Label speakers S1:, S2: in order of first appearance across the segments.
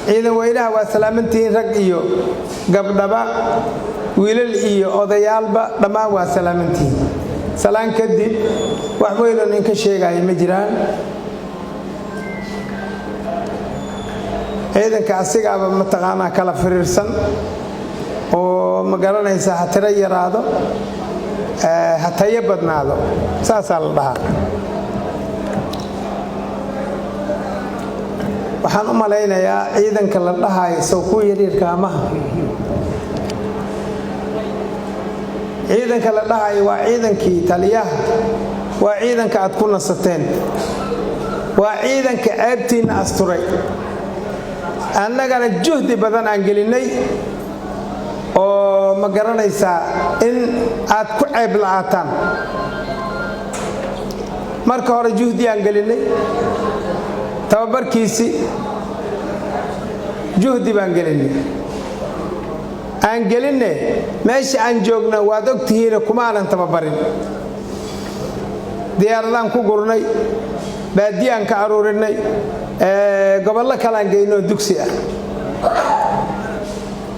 S1: ciidan weynaha waa salaamantiin rag iyo gabdhaba wiilal iyo odayaalba dhammaan waa salaamantiin salaan kadib wax weyn oo ninka sheegay ma jiraan ciidanka asigaaba mataqaana kala firiirsan oo ma garanaysa hatira yaraado hataya badnaado saasa la dhahaa waxaan u malaynayaa ciidanka la dhahay soo ku yariirka amaha ciidanka la dhahay waa ciidankii taliyaha waa ciidanka aad ku nasateen waa ciidanka ceebtiina asturay annagana juhdi badan aan gelinay oo ma garanaysaa in aad ku ceeb la'aataan marka hore juhdi aan gelinay tababarkiisi juhdi baan gelinay aan gelinay meesha aan joogna waad ogtihiin kuma aanan tababarin diyaaradaan ku gurnay baadiyaan ka aruurinay gobollo kale aan geyno dugsi ah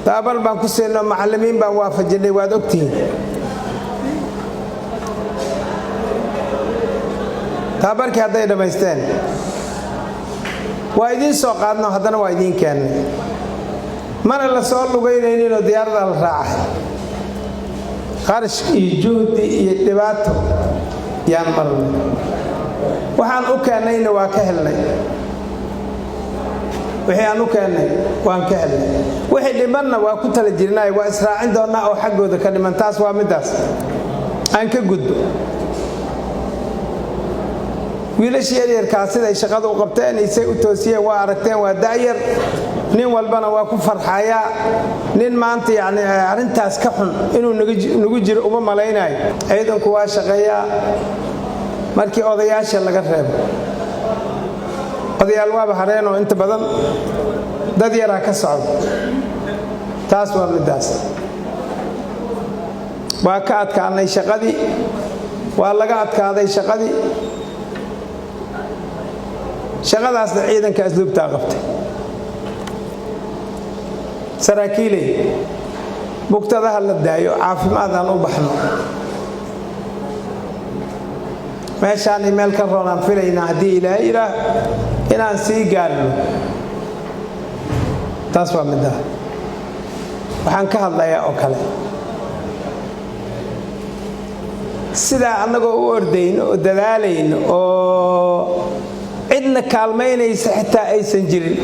S1: tababar baan ku seenno macallimiin baan waafajinay waad ogtihiin tababarkii hadday dhammaysteen waa idiin soo qaadno haddana waa idiin keennay mana la soo lugaynayninoo diyaarada la raacay qarash iyo juhdi iyo dhibaato yaan marnay waxaan u keennayna waa ka helnay wixii aan u keennay waan ka helnay wixii dhimanna waa ku tala jirnay waa israacin doonaa oo xaggooda ka dhiman taas waa midaas aan ka gudbo wiilashii yaryarkaa siday shaqada u qabteen isay u toosiyeen waa aragteen waa da'yar nin walbana waa ku farxayaa nin maanta yacni arrintaas ka xun inuu nagu jiro uma malaynayo ciidanku waa shaqeeyaa markii odayaasha laga reebo odayaal waaba hareenoo inta badan dad yaraa ka socda taas waa midaas waa ka adkaanay shaqadii waa laga adkaaday shaqadii shaqadaasna ciidanka asluubtaa qabtay saraakiiley bugtadaha la daayo caafimaadaan u baxno meeshaan meel ka roonaan filaynaa haddii ilaahay ilaah inaan sii gaarno taas waa midda waxaan ka hadlayaa oo kale sidaa annagoo u ordayno oo dadaalayno oo cidna kaalmaynaysa xitaa aysan jirin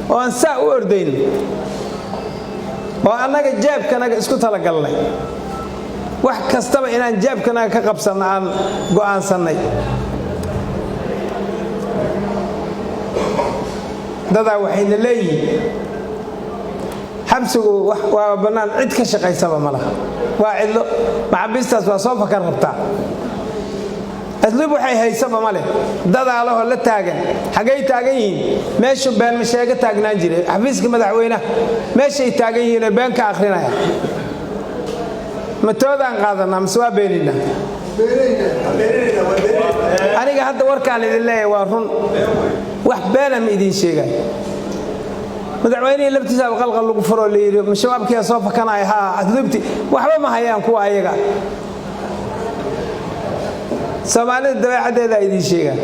S1: oo aan saa u ordayno oo annaga jeebkanaga isku talagalnay wax kastaba inaan jeebkanaga ka qabsanno aan go'aansannay dadaa waxayna leeyihiin xabsigu waa bannaan cid ka shaqaysaba ma laha waa cidlo maxaabiistaas waa soo fakan rabtaa asluub waxay haysaba ma leh dadaalahoo la taagan xaggay taagan yihiin meeshu been ma sheega taagnaan jiray xafiiska madaxweynaha meeshay taagan yihiin oo been ka akhrinaya matoodaan qaadanaa mise waa beeninaa aniga hadda warkaan idin leeyahay waa run wax beena ma idiin sheegay madaxweynihii laftiisaaba qalqal lagu furoo la yidhi shabaabkiia soo fakanaya haa asluubti waxba ma hayaan kuwa ayaga soomaalida dabeecaddeeda idiin sheegaan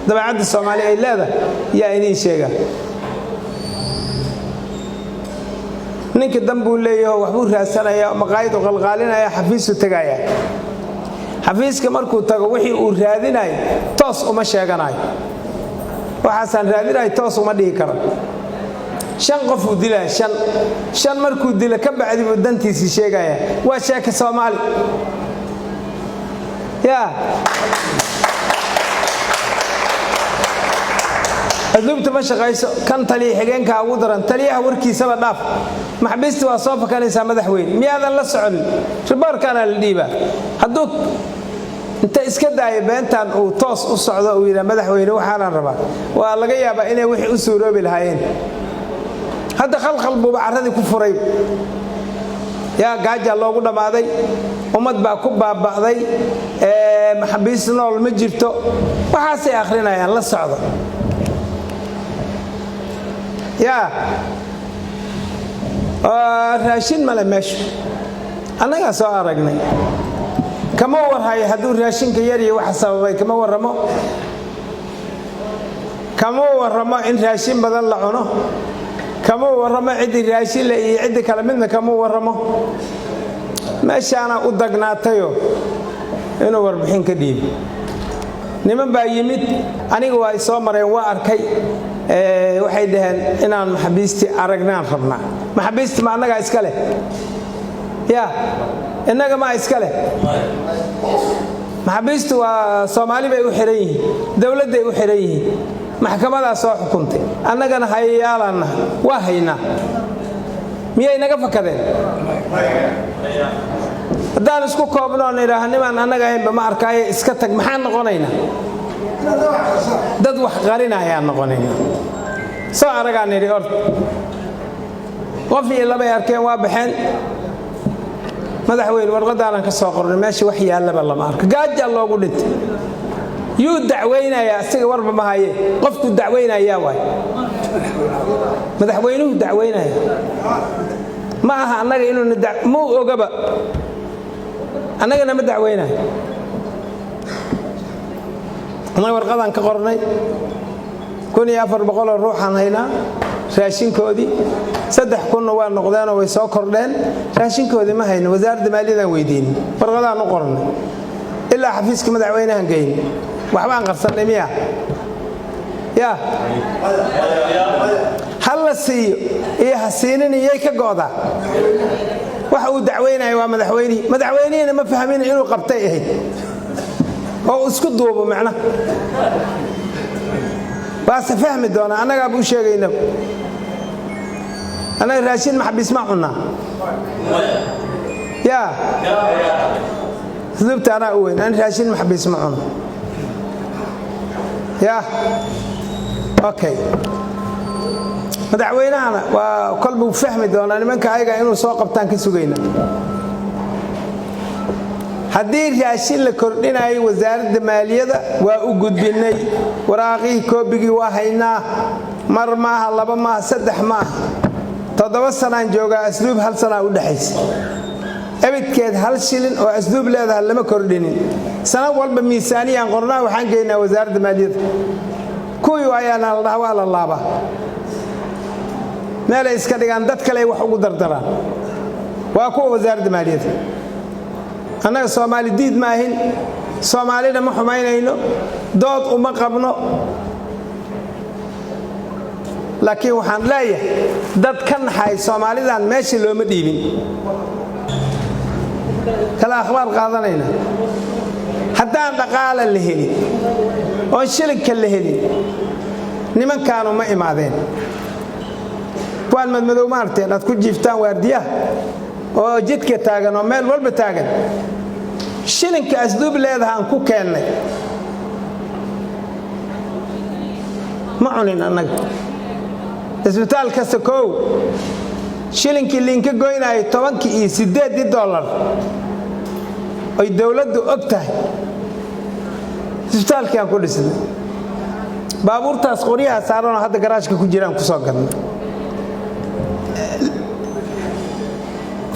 S1: dabeecadda soomaali ay leedahay yaa idiin sheegaan ninka danbuu leeyaho waxbuu raadsanaya maqaayad u qalqaalinaya xafiisu tegaya xafiiska markuu tago wixii uu raadinayo toos uma sheeganayo waxaasaan raadinayo toos uma dhihi karo 5 qof uu dilaa 5 markuu dilo ka bacdi buu dantiisii sheegaya waa sheeka Soomaali yaa asluubta ma shaqayso kan taliye xigeenka ugu daran taliyaha warkiisa la dhaaf maxbiista waa soo fakanaysaa madaxweyne miyaadan la socon riboorkana la dhiiba hadduu inta iska daayo beentan uu toos u socdo uu yiraahdo madaxweyne waxaan rabaa waa laga yaabaa inay wixii u suuroobi lahaayeen hadda khalkhal buu caradii ku furay yaa gaaja loogu dhamaaday ummad baa ku baaba'day maxabiis nool ma jirto waxaasay akhrinayaan la socdo yaa raashin male meesha annaga soo aragnay kama warhayo hadduu raashinka yar iyo waxa sababay kama warramo in raashin badan la cuno kama warramo cidii raashin la iyo cidii kala midna kama warramo meeshaana u dagnaatayo inuu warbixin ka dhiibo niman baa yimid aniga waa soo mareen waa arkay waxay dhaheen inaan maxabiisti aragnaan rabnaa maxabiisti ma annaga iska leh yaa innaga ma iska leh maxabiistu waa Soomaali bay u xiran yihiin dawladday u xiran yihiin maxkamada soo xukuntay annagana hayaalana waa haynaa miyay naga fakadeen haddaan isku koobno niraahnimaan annaga ahaynba ma arkaaye iska tag maxaan noqonaynaa dad wax qarinayaan noqonaynaa soo aragaan niri ord qof iyo laba arkeen waa baxeen madaxweyne warqadaan ka soo qornay meesha wax yaalaba lama arko gaaja loogu dhintay yuu dacweynaya asiga warba ma haye qofku dacweynaya waay madaxweynuhu dacweynaya ma aha annaga inuu mu ogaba annagana ma dacweynayo annaga warqadaan ka qornay 1400 ruuxaan haynaa raashinkoodii 3,000 waa noqdeenoo way soo kordheen raashinkoodii ma hayno wasaaradda maaliyadda weydiin warqadaan u qornay ilaa xafiiska madaxweynahan geyn waxbaan qarsanay miya yaa hal la siiyo iyo hasiinin iyay ka go'daa waxa uu dacweynayo waa madaxweynihina ma fahmin inuu qabtay ahayd oo isku duubo macna baas fahmi doona anaga abu sheegayna ana raashin maxbis ma cunna yaa sidabta ana weyn an raashin maxbis ma cunna yaa okay madaxweynahana waa qalbu fahmi doona nimanka ayaga inuu soo qabtaan ka sugayna haddii raashin la kordhinayo wasaaradda maaliyadda waa u gudbinay waraaqii koobigii waa haynaa mar maaha laba maaha 3 maaha 7 sanaan joogaa asluub hal sana u dhaxaysa abidkeed hal shilin oo asluub leedahay lama kordhinin sanad walba miisaaniyaan qornaa waxaan geynaa wasaaradda maaliyadda kuwii ayaana la dhaawaa la laaba meel ay iska dhigaan dad kale wax ugu dardaraan waa kuwa wasaaradda maaliyadda annaga Soomaali diid ma ahin Soomaalina ma xumaynayno dood uma qabno laakiin waxaan leeyahay dad ka naxay Soomaalidan meeshii looma dhiibin kala akhbaar qaadanayna haddaan dhaqaale la helin oo shilinka la helin nimankaanu ma imaadeen waan madmadow maartay dad ku jiiftaan waardiyaha oo jidka taagan oo meel walba taagan shilinka asduub leedahay ku keenay ma cunin annaga isbitaal kasta koow shilinkii linka goynay 10 iyo 8 dollar ay dawladdu og tahay isbitaalkii aan ku dhisnay baabuurtaas qoriyaha saaran hadda garaashka ku jiraan ku soo gadnay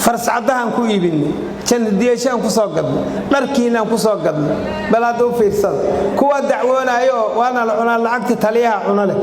S1: farsadahan ku iibinay jannadiyashan ku soo gadnay dharkiinaan ku soo gadnay balaad u fiirsada kuwa dacwoonayo waana la cunaa lacagta taliyaha cunale